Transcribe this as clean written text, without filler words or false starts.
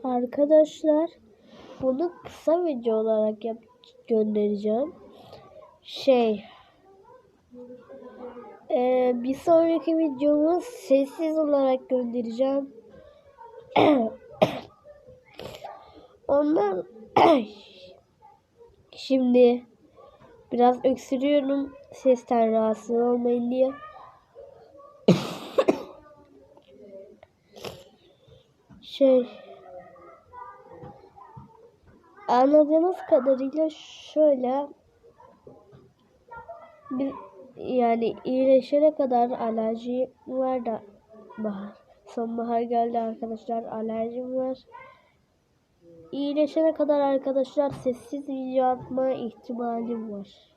Arkadaşlar bunu kısa video olarak göndereceğim. Bir sonraki videomu sessiz olarak göndereceğim. Ondan şimdi biraz öksürüyorum sesten rahatsız olmayın diye. Anladığınız kadarıyla şöyle yani iyileşene kadar alerji var da sonbahar geldi arkadaşlar, alerjim var. İyileşene kadar arkadaşlar sessiz video atma ihtimalim var.